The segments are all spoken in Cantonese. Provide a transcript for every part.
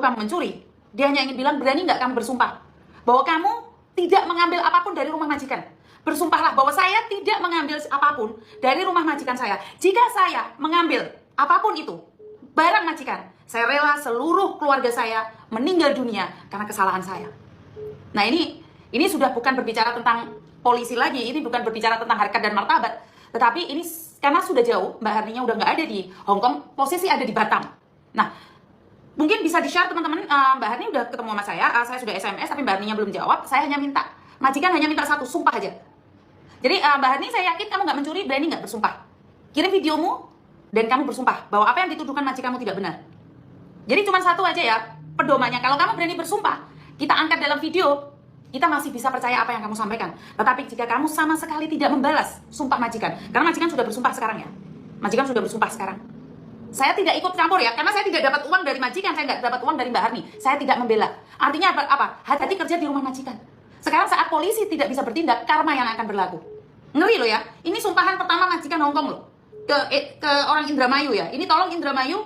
kamu mencuri. Dia hanya ingin bilang, berani nggak kamu bersumpah bahwa kamu tidak mengambil apapun dari rumah majikan. Bersumpahlah bahwa saya tidak mengambil apapun dari rumah majikan saya. Jika saya mengambil apapun itu, barang majikan, saya rela seluruh keluarga saya meninggal dunia karena kesalahan saya. Nah ini sudah bukan berbicara tentang polisi lagi, ini bukan berbicara tentang harkat dan martabat. Tetapi ini karena sudah jauh, Mbak Harninya udah nggak ada di Hong Kong, posisi ada di Batam. Nah, mungkin bisa di-share teman-teman, Mbak Harni udah ketemu sama saya sudah SMS, tapi Mbak Harninya belum jawab, saya hanya minta, majikan hanya minta satu, sumpah aja. Jadi Mbak Harni, saya yakin kamu nggak mencuri, berani nggak bersumpah? Kirim videomu, dan kamu bersumpah bahwa apa yang dituduhkan majikanmu tidak benar. Jadi cuma satu aja ya, pedomannya, kalau kamu berani bersumpah, kita angkat dalam video, kita masih bisa percaya apa yang kamu sampaikan. Tetapi jika kamu sama sekali tidak membalas sumpah majikan, karena majikan sudah bersumpah sekarang ya, majikan sudah bersumpah sekarang. Saya tidak ikut campur ya, karena saya tidak dapat uang dari majikan, saya nggak dapat uang dari Mbak Harni. Saya tidak membela. Artinya apa? Hati-hati kerja di rumah majikan. Sekarang saat polisi tidak bisa bertindak, karma yang akan berlaku. Ngeri loh ya, ini sumpahan pertama majikan Hong Kong loh. Ke orang Indramayu ya. Ini tolong Indramayu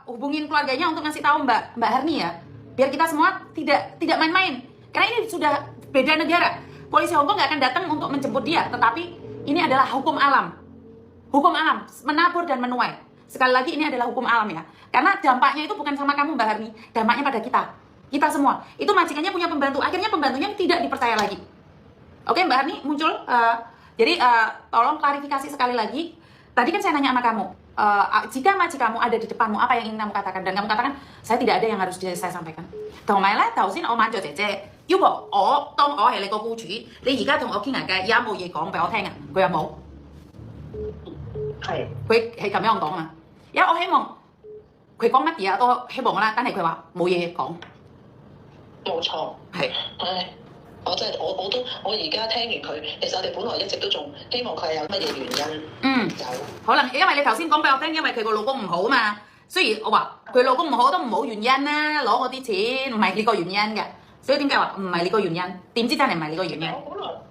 hubungin keluarganya untuk ngasih tahu Mbak Harni ya. Biar kita semua tidak main-main. Karena ini sudah beda negara. Polisi Hong Kong nggak akan datang untuk menjemput dia, tetapi ini adalah hukum alam. Hukum alam, menabur dan menuai. Sekali lagi ini adalah hukum alam ya. Karena dampaknya itu bukan sama kamu Mbak Harni, dampaknya pada kita. Kita semua. Itu majikannya punya pembantu, akhirnya pembantunya tidak dipercaya lagi. Oke Mbak Harni muncul. Jadi tolong klarifikasi sekali lagi. Tadi kan saya nanya sama kamu, jika majikanmu ada di depanmu, apa yang ingin kamu katakan? Dan kamu katakan, saya tidak ada yang harus saya sampaikan. 同埋咧，頭先我問咗姐姐，要不當我係你個僱主，你而家同我傾緊偈，有冇嘢講俾我聽啊？佢有冇？係，佢係咁樣講啊。因為我希望佢講乜嘢都希望啦，但係佢話冇嘢講。冇錯，係，唉。我真係我而家聽完佢，其實我哋本來一直都仲希望佢係有乜嘢原因走。可能因為你頭先講俾我聽，因為佢個老公唔好嘛。雖然我話佢老公唔好都唔好原因啦，攞我啲錢唔係呢個原因嘅。所以點解話唔係呢個原因？點知真係唔係呢個原因？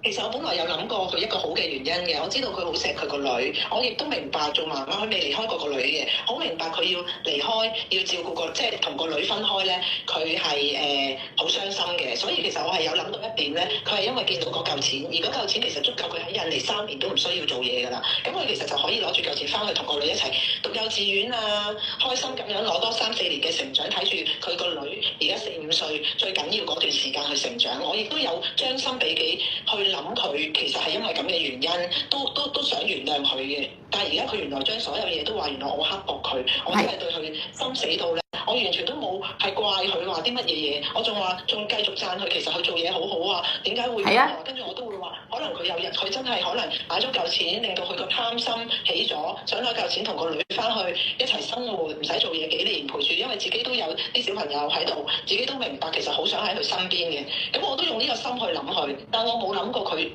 其實我本來有諗過佢一個好嘅原因嘅，我知道佢好錫佢個女，我亦都明白做媽媽佢未離開過個女嘅，好明白佢要離開要照顧個即係同個女分開咧，佢係好傷心嘅，所以其實我係有諗到一點咧，佢係因為見到嗰嚿錢，而嗰嚿錢其實足夠佢喺印尼3年都唔需要做嘢㗎啦，咁佢其實就可以攞住嚿錢翻去同個女一齊讀幼稚園啊，開心咁樣攞多3-4年嘅成長，睇住佢個女而家4-5歲，最緊要嗰段時間去成長，我亦都有將心比己去諗佢其實係因為咁嘅原因，都想原諒佢嘅。但係而家佢原來將所有嘢都話原來我刻薄佢，我真係對佢心死到咧，我完全都冇係怪佢話啲乜嘢嘢，我仲繼續讚佢，其實佢做嘢好好啊，點解會咁啊？跟住我都會話，可能佢有日佢真係可能買咗嚿錢，令到佢個貪心起咗，想攞嚿錢同個女翻去一齊生活，唔使做嘢幾年陪住，因為自己都有啲小朋友喺度，自己都明白其實好想喺佢身邊嘅，咁我都用呢個心去諗佢，但我冇諗過佢。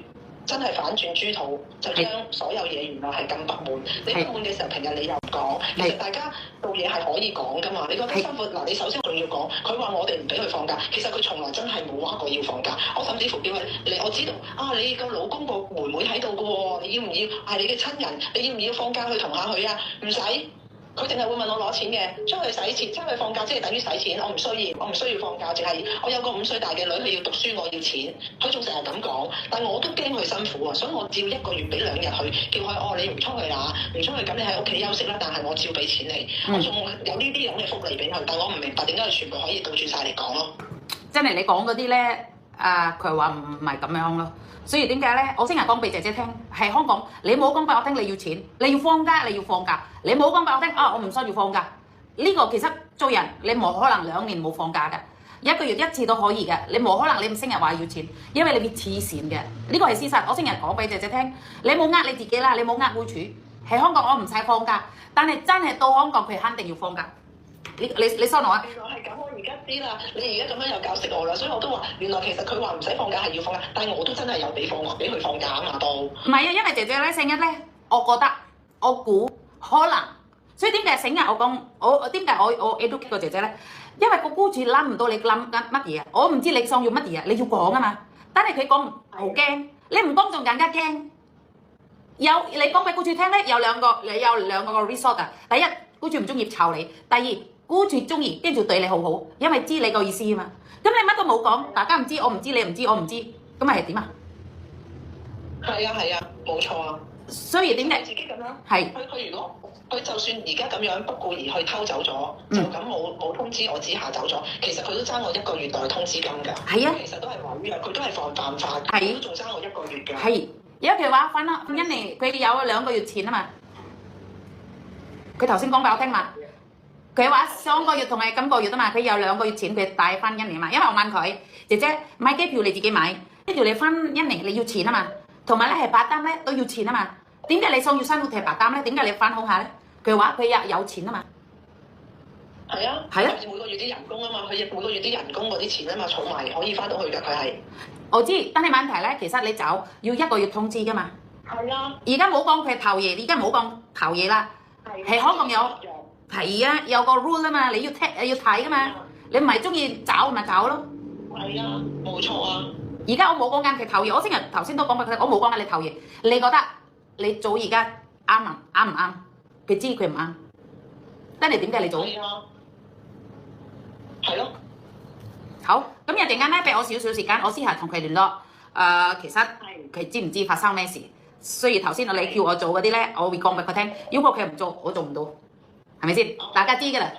真係反轉豬肚，就將所有嘢原來係咁不滿。你不滿嘅時候，平日你又唔講，其實大家做嘢係可以講噶嘛。你覺得辛苦嗱，你首先仲要講，佢話我哋唔俾佢放假，其實佢從來真係冇話過要放假。我甚至乎叫佢，我知道啊，你個老公個妹妹喺度噶喎，你要唔要係你嘅親人？你要唔要放假去同下佢啊？唔使。佢淨係會問我攞錢嘅，出去使錢，出去放假即係等於使錢，我唔需要放假，淨係我有個5歲大嘅女，佢要讀書，我要錢，佢仲成日咁講，但我都驚佢辛苦啊，所以我照1個月俾2日佢，叫佢你唔出去啦，唔出去咁你喺屋企休息啦，但係我照俾錢你，我仲有呢啲咁嘅福利俾佢，但我唔明白點解佢全部可以倒轉晒嚟講咯。真係你講嗰啲咧，佢話唔係咁樣咯。所以點解咧？我先係講俾姐姐聽，係香港，你冇講俾我聽你要錢，你要放假，你要放假，你冇講俾我聽我唔需要放假。呢個其實做人你冇可能2年冇放假嘅，1個月1次都可以嘅，你冇可能你唔成日話要錢，因為你會黐線嘅。呢個係事實，我先係講俾姐姐聽，你冇呃你自己啦，你冇呃僱主。喺香港我唔使放假，但係真係到香港佢肯定要放假。你收我啊！原來係咁，我而家知啦。你而家咁樣又教識我啦，所以我都話原來其實佢話唔使放假係要放假，但係我都真係有俾佢放假啊嘛都。唔係啊，因為姐姐咧成日咧，我覺得我估可能，所以點解成日我講我點解我 educate 個姐姐咧？因為個僱主諗唔到你諗緊乜嘢啊，我唔知你想要乜嘢啊，你要講啊嘛。但係佢講好驚，你唔講仲更加驚。你講俾僱主聽咧，有兩個 result 㗎。第一，僱主唔中意炒你；第二。姑住中意，跟住對你好好，因為知你個意思啊嘛。咁你乜都冇講，大家唔知，我唔知，你唔知，我唔知，咁咪係點啊？係啊，冇錯啊。所以點解自己咁樣？係佢如果佢就算而家咁樣不顧而去偷走咗，就咁冇通知我之下走咗，其實佢都爭我1個月代通知金㗎。係啊，其實都係違約，佢都係犯法，係都仲爭我1個月㗎。係，有句話翻啦，印尼佢有2個月錢啊嘛。佢頭先講俾我聽嘛，佢話上個月同埋今個月啊嘛，佢有2個月錢佢帶翻印尼嘛。因為我問佢姐姐買機票你自己買，跟住你翻印尼你要錢啊嘛，同埋咧係白單咧都要錢啊嘛。點解你上月生活係白單咧？點解你翻好下咧？佢話佢有錢啊嘛。係啊，係啊，每個月啲人工啊嘛，佢每個月啲人工嗰啲錢啊嘛，儲埋可以翻到去㗎，佢係。我知，但係問題咧，其實你走要1個月通知㗎嘛。係啊。而家冇講佢頭夜，而家冇講頭夜啦。係香港有係啊，有個 rule 啊嘛，你要睇㗎嘛。你唔係中意找咪找咯。係啊，冇錯啊。而家我冇講緊佢頭夜，我頭先都講俾佢聽，我冇講緊你頭夜。你覺得你做而家啱唔啱？佢知佢唔啱，但係點解你做？係啊。係咯。好，咁一陣間咧，俾我少少時間，我私下同佢聯絡。其實佢知唔知發生咩事？雖然頭先你叫我做嗰啲咧，我會講俾佢聽。如果佢唔做，我做唔到，係咪先？大家知㗎啦。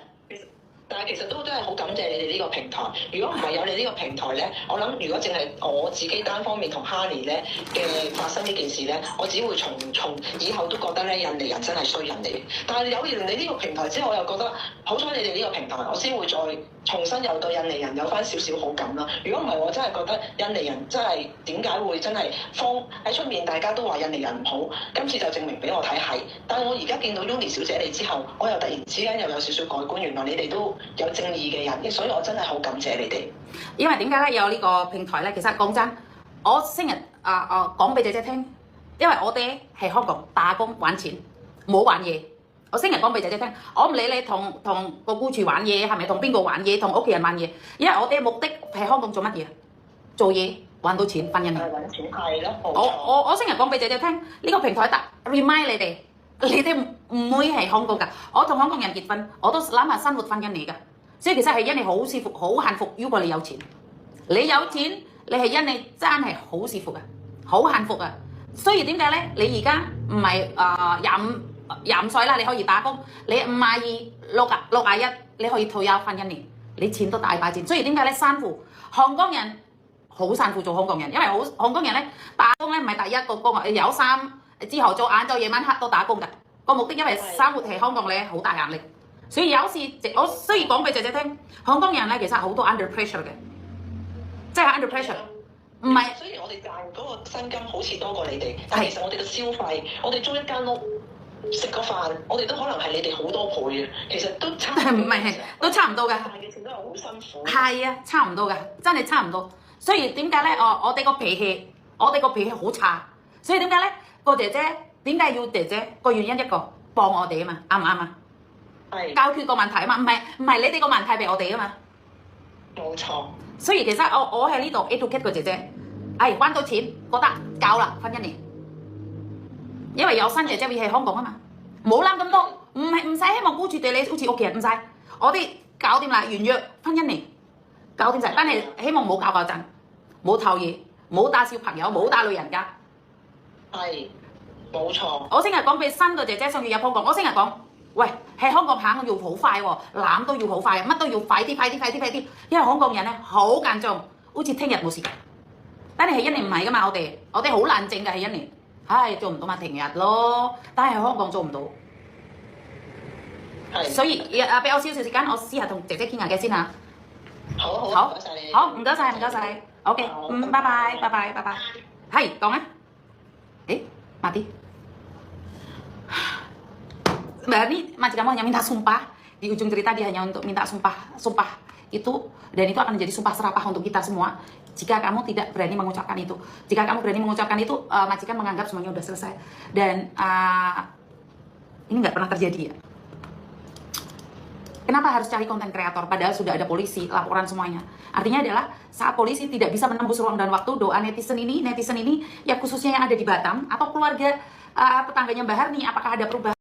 但係其實都真係好感謝你哋呢個平台。如果唔係有你呢個平台咧，我諗如果淨係我自己單方面同 Hani 咧嘅發生呢件事咧，我只會從以後都覺得咧印尼人真係衰人嚟。但係有完你呢個平台之後，我又覺得好彩你哋呢個平台，我先會再重新又對印尼人有翻少少好感啦。如果唔係，我真係覺得印尼人真係點解會真係喺出面大家都話印尼人唔好，今次就證明俾我睇係。但係我而家見到 Uni 小姐你之後，我又突然之間又有少少改觀，原來你哋都有正義嘅人，所以我真係好感謝你哋。因為點解咧有呢個平台咧？其實講真，我成日講俾姐姐聽，因為我哋喺香港打工玩錢，冇玩嘢。我成日講俾姐姐聽，我唔理你同個僱主玩嘢，係咪同邊個玩嘢，同屋企人玩嘢，因為我哋嘅目的喺香港做乜嘢？做嘢揾到錢，分印尼。揾錢係咯，我成日講俾姐姐聽，呢個平台得 remind 你哋。你哋唔會係香港㗎，我同香港人結婚，我都諗下生活翻印尼㗎，所以其實係印尼好舒服、好幸福。如果你有錢，你有錢，你係印尼真係好舒服㗎，好幸福㗎。所以點解咧？你而家唔係25歲啦，你可以打工；你52、61，你可以退休翻印尼，你錢都大把錢。所以點解咧？辛苦香港人好辛苦做香港人，因為香港人咧打工咧唔係第一個工啊，有之後做晏晝夜晚黑都打工㗎，個目的因為生活喺香港咧好大壓力，所以有時我需要講俾姐姐聽，香港人咧其實好多 under pressure 嘅，即係 under pressure， 唔係。所以我哋賺嗰個薪金好似多過你哋，但其實我哋嘅消費，我哋租一間屋食個飯，我哋都可能係你哋好多倍嘅，其實都差唔係都差唔多㗎。賺嘅錢都係好辛苦。係啊，差唔多㗎，真係差唔多。所以點解咧？我哋個脾氣好差，所以點解咧？個姐姐點解要姐姐？個原因一個幫我哋啊嘛，啱唔啱啊？係解決個問題啊嘛，唔係你哋個問題俾我哋啊嘛。冇錯。所以其實我喺呢度 educate 個姐姐，揾到錢覺得夠啦，翻印尼。因為有新姐姐會喺香港啊嘛，冇諗咁多，唔使希望顧住對你好似屋企人，唔使，我哋搞掂啦，完約翻印尼，搞掂晒。但係希望冇搞嗰陣，冇偷嘢，冇打小朋友，冇打女人家。係，冇錯。我成日講俾新個姐姐想要入香港，我成日講，喂，喺香港行要好快喎，攬都要好快，乜都要快啲，因為香港人咧好緊張，好似聽日冇時間。但係喺印尼唔係噶嘛，我哋好冷靜㗎喺印尼，做唔到咪停日咯。但係喺香港做唔到，所以俾我少少時間，我試下同姐姐傾下偈先嚇。好，唔該晒，OK，拜拜，係講啊。Mati. Berani majikan mau hanya minta sumpah di ujung cerita, dia hanya untuk minta sumpah itu, dan itu akan menjadi sumpah serapah untuk kita semua jika kamu tidak berani mengucapkan itu. Jika kamu berani mengucapkan itu, majikan menganggap semuanya udah selesai, dan ini nggak pernah terjadi ya. Kenapa harus cari konten kreator padahal sudah ada polisi, laporan semuanya? Artinya adalah saat polisi tidak bisa menembus ruang dan waktu, doa netizen ini ya khususnya yang ada di Batam atau keluarga tetangganya Mbak Harni, apakah ada perubahan?